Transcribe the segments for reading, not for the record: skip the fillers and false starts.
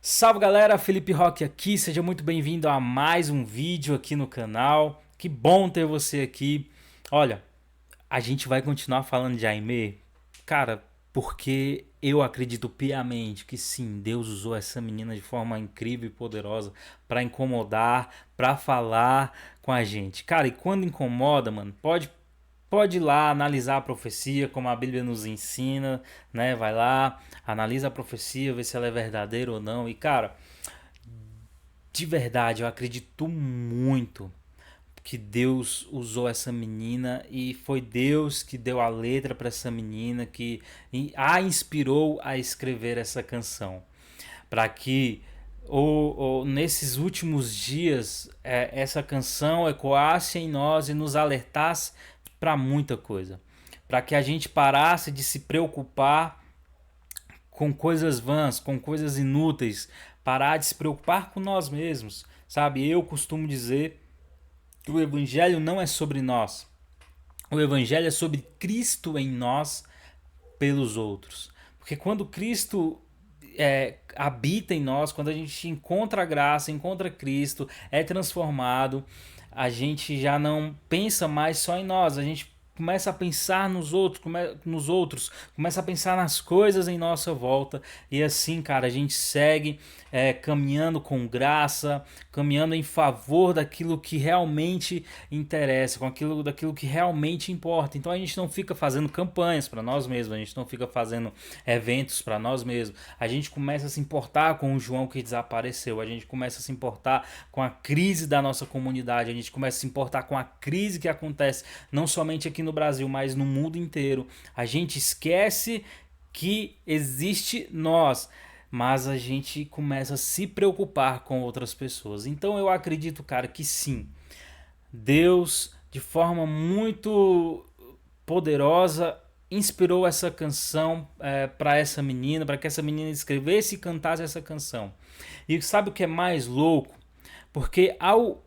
Salve galera, Felipe Roque aqui, seja muito bem-vindo a mais um vídeo aqui no canal. Que bom ter você aqui. Olha, a gente vai continuar falando de Aimee, cara, porque eu acredito piamente que sim, Deus usou essa menina de forma incrível e poderosa para incomodar, para falar com a gente. Cara, e quando incomoda, mano, pode ir lá analisar a profecia, como a Bíblia nos ensina, né? Vai lá, analisa a profecia, vê se ela é verdadeira ou não. E cara, de verdade, eu acredito muito que Deus usou essa menina e foi Deus que deu a letra para essa menina, que a inspirou a escrever essa canção, para que nesses últimos dias essa canção ecoasse em nós e nos alertasse para muita coisa, para que a gente parasse de se preocupar com coisas vãs, com coisas inúteis, parar de se preocupar com nós mesmos, sabe? Eu costumo dizer que o evangelho não é sobre nós. O evangelho é sobre Cristo em nós pelos outros. Porque quando Cristo habita em nós, quando a gente encontra a graça, encontra Cristo, é transformado, a gente já não pensa mais só em nós, a gente começa a pensar nos outros, começa a pensar nas coisas em nossa volta e assim, cara, a gente segue caminhando com graça, caminhando em favor daquilo que realmente interessa, daquilo que realmente importa. Então a gente não fica fazendo campanhas para nós mesmos, a gente não fica fazendo eventos para nós mesmos. A gente começa a se importar com o João que desapareceu, a gente começa a se importar com a crise da nossa comunidade, a gente começa a se importar com a crise que acontece não somente aqui no Brasil, mas no mundo inteiro. A gente esquece que existe nós, mas a gente começa a se preocupar com outras pessoas. Então eu acredito, cara, que sim, Deus, de forma muito poderosa, inspirou essa canção para essa menina, para que essa menina escrevesse e cantasse essa canção. E sabe o que é mais louco? Porque ao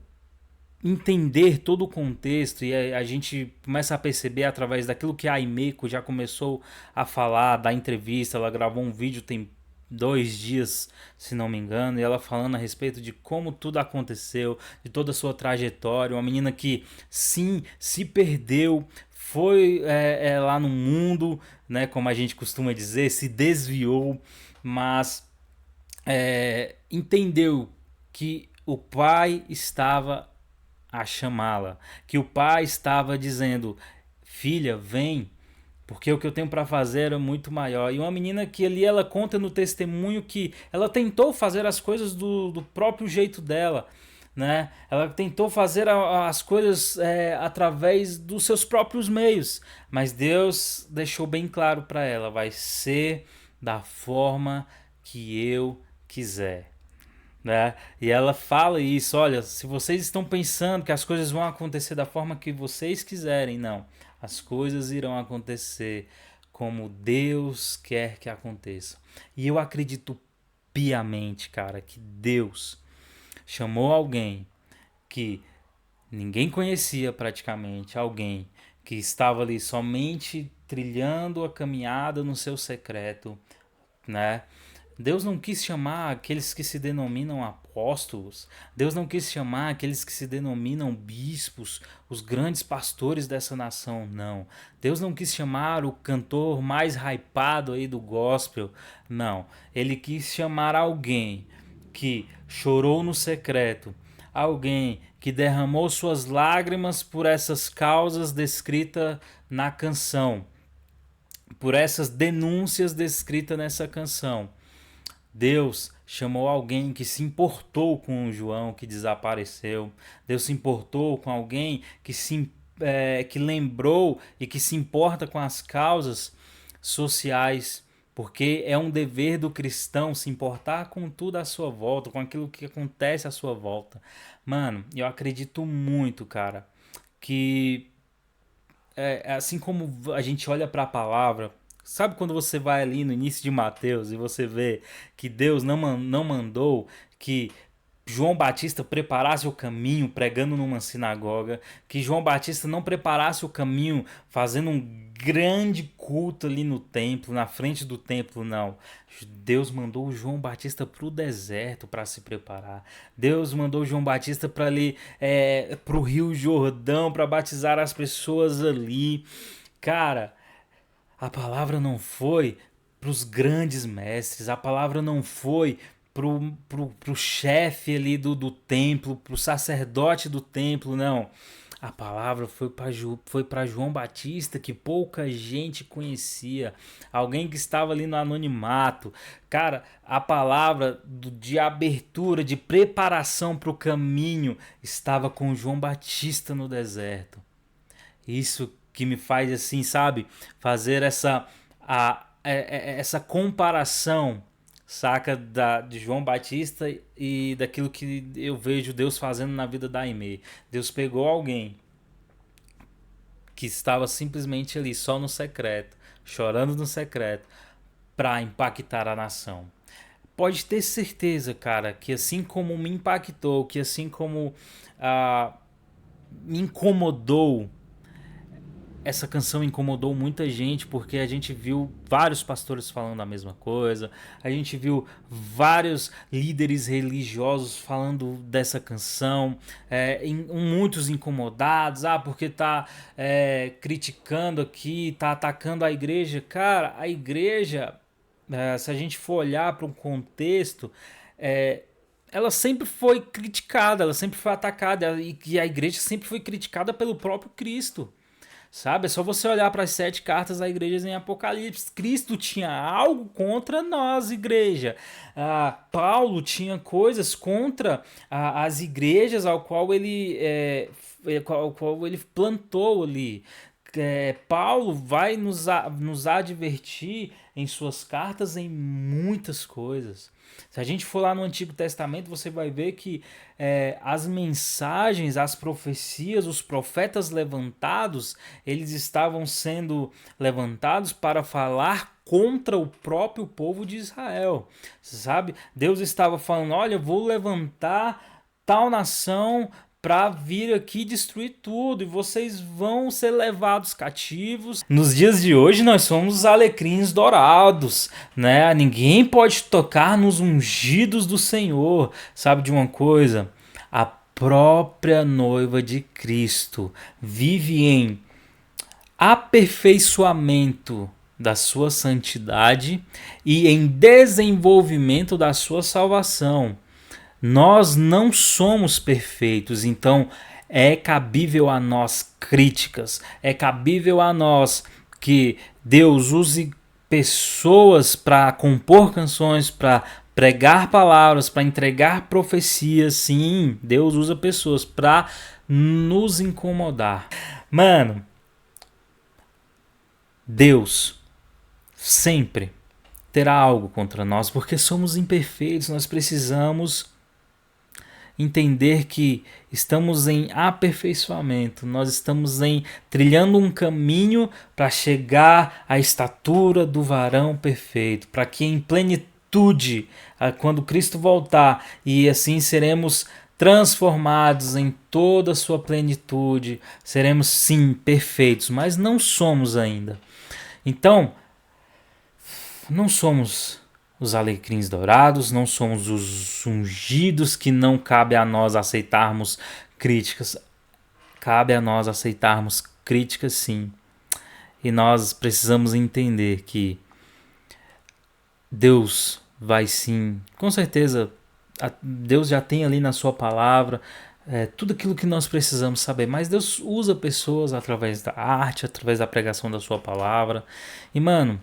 entender todo o contexto e a gente começa a perceber através daquilo que a Aimeko já começou a falar da entrevista, ela gravou um vídeo tem 2 dias, se não me engano, e ela falando a respeito de como tudo aconteceu, de toda a sua trajetória, uma menina que sim se perdeu, foi lá no mundo, né, como a gente costuma dizer, se desviou, mas entendeu que o pai estava a chamá-la, que o pai estava dizendo: filha, vem, porque o que eu tenho para fazer é muito maior. E uma menina que ali ela conta no testemunho que ela tentou fazer as coisas do próprio jeito dela, né? Ela tentou fazer as coisas através dos seus próprios meios, mas Deus deixou bem claro para ela: vai ser da forma que eu quiser, né? E ela fala isso, olha, se vocês estão pensando que as coisas vão acontecer da forma que vocês quiserem, não. As coisas irão acontecer como Deus quer que aconteça. E eu acredito piamente, cara, que Deus chamou alguém que ninguém conhecia praticamente, alguém que estava ali somente trilhando a caminhada no seu secreto, né? Deus não quis chamar aqueles que se denominam apóstolos. Deus não quis chamar aqueles que se denominam bispos, os grandes pastores dessa nação, não. Deus não quis chamar o cantor mais hypado aí do gospel, não. Ele quis chamar alguém que chorou no secreto, alguém que derramou suas lágrimas por essas causas descritas na canção, por essas denúncias descritas nessa canção. Deus chamou alguém que se importou com o João que desapareceu. Deus se importou com alguém que lembrou e que se importa com as causas sociais. Porque é um dever do cristão se importar com tudo à sua volta, com aquilo que acontece à sua volta. Mano, eu acredito muito, cara, que assim como a gente olha para a palavra, sabe quando você vai ali no início de Mateus e você vê que Deus não mandou que João Batista preparasse o caminho pregando numa sinagoga, que João Batista não preparasse o caminho fazendo um grande culto ali no templo, na frente do templo, não. Deus mandou o João Batista para o deserto para se preparar. Deus mandou o João Batista para ali, para o Rio Jordão, para batizar as pessoas ali. Cara, a palavra não foi para os grandes mestres, a palavra não foi pro chefe ali do templo, pro sacerdote do templo, não. A palavra foi para João Batista, que pouca gente conhecia, alguém que estava ali no anonimato. Cara, a palavra de abertura, de preparação para o caminho, estava com João Batista no deserto. Isso que me faz assim, sabe, fazer essa comparação, saca, de João Batista e daquilo que eu vejo Deus fazendo na vida da Aimee. Deus pegou alguém que estava simplesmente ali, só no secreto, chorando no secreto, para impactar a nação. Pode ter certeza, cara, que assim como me impactou, que assim como me incomodou, essa canção incomodou muita gente, porque a gente viu vários pastores falando a mesma coisa, a gente viu vários líderes religiosos falando dessa canção, muitos incomodados, porque tá criticando aqui, tá atacando a igreja. Cara, a igreja, se a gente for olhar para um contexto, ela sempre foi criticada, ela sempre foi atacada, e a igreja sempre foi criticada pelo próprio Cristo. Sabe? É só você olhar para as 7 cartas da igreja em Apocalipse. Cristo tinha algo contra nós, igreja. Paulo tinha coisas contra as igrejas ao qual ele plantou ali. Paulo vai nos advertir em suas cartas em muitas coisas. Se a gente for lá no Antigo Testamento, você vai ver que as mensagens, as profecias, os profetas levantados, eles estavam sendo levantados para falar contra o próprio povo de Israel, sabe? Deus estava falando, olha, eu vou levantar tal nação para vir aqui destruir tudo, e vocês vão ser levados cativos. Nos dias de hoje nós somos os alecrins dourados, né? Ninguém pode tocar nos ungidos do Senhor. Sabe de uma coisa? A própria noiva de Cristo vive em aperfeiçoamento da sua santidade e em desenvolvimento da sua salvação. Nós não somos perfeitos, então é cabível a nós críticas, é cabível a nós que Deus use pessoas para compor canções, para pregar palavras, para entregar profecias. Sim, Deus usa pessoas para nos incomodar. Mano, Deus sempre terá algo contra nós, porque somos imperfeitos, nós precisamos entender que estamos em aperfeiçoamento, nós estamos trilhando um caminho para chegar à estatura do varão perfeito, para que em plenitude, quando Cristo voltar, e assim seremos transformados em toda a sua plenitude, seremos sim perfeitos, mas não somos ainda. Então, não somos os alecrins dourados, não somos os ungidos que não cabe a nós aceitarmos críticas. Cabe a nós aceitarmos críticas, sim. E nós precisamos entender que Deus vai sim, com certeza, Deus já tem ali na sua palavra tudo aquilo que nós precisamos saber, mas Deus usa pessoas através da arte, através da pregação da sua palavra. E mano,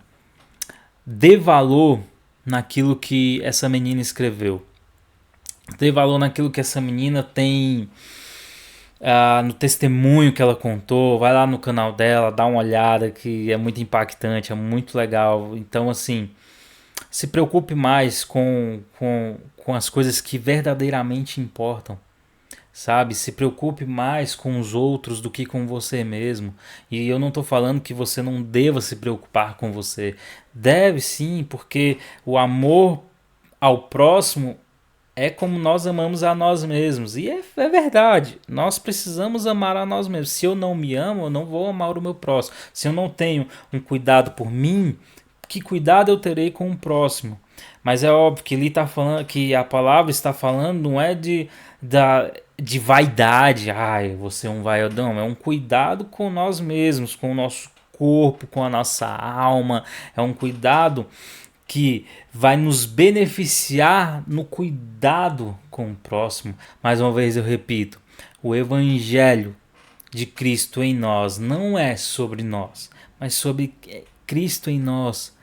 dê valor naquilo que essa menina escreveu. Dê valor naquilo que essa menina tem no testemunho que ela contou. Vai lá no canal dela, dá uma olhada, que é muito impactante, é muito legal. Então, assim, se preocupe mais com as coisas que verdadeiramente importam. Sabe, se preocupe mais com os outros do que com você mesmo. E eu não estou falando que você não deva se preocupar com você. Deve sim, porque o amor ao próximo é como nós amamos a nós mesmos. E é verdade, nós precisamos amar a nós mesmos. Se eu não me amo, eu não vou amar o meu próximo. Se eu não tenho um cuidado por mim, que cuidado eu terei com o próximo? Mas é óbvio que ele está falando, que a palavra está falando, não é de vaidade, ai, você é um vaiadão, é um cuidado com nós mesmos, com o nosso corpo, com a nossa alma, é um cuidado que vai nos beneficiar no cuidado com o próximo. Mais uma vez eu repito, o evangelho de Cristo em nós não é sobre nós, mas sobre Cristo em nós,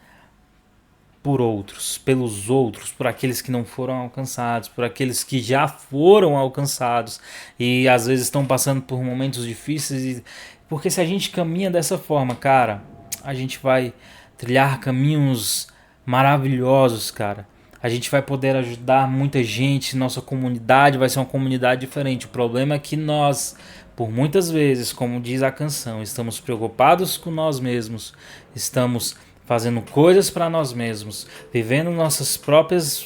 por outros, pelos outros, por aqueles que não foram alcançados, por aqueles que já foram alcançados e às vezes estão passando por momentos difíceis. Porque se a gente caminha dessa forma, cara, a gente vai trilhar caminhos maravilhosos, cara. A gente vai poder ajudar muita gente, nossa comunidade vai ser uma comunidade diferente. O problema é que nós, por muitas vezes, como diz a canção, estamos preocupados com nós mesmos, estamos fazendo coisas para nós mesmos, vivendo nossos próprios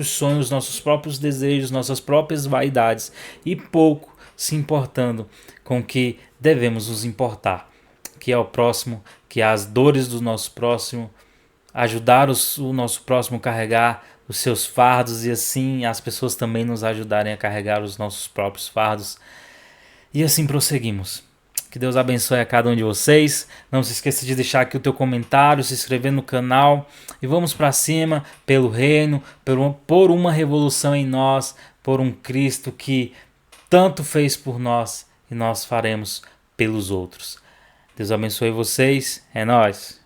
sonhos, nossos próprios desejos, nossas próprias vaidades e pouco se importando com o que devemos nos importar, que é o próximo, que é as dores do nosso próximo, ajudar o nosso próximo a carregar os seus fardos e assim as pessoas também nos ajudarem a carregar os nossos próprios fardos. E assim prosseguimos. Que Deus abençoe a cada um de vocês. Não se esqueça de deixar aqui o teu comentário, se inscrever no canal. E vamos para cima pelo reino, por uma revolução em nós, por um Cristo que tanto fez por nós e nós faremos pelos outros. Deus abençoe vocês. É nóis.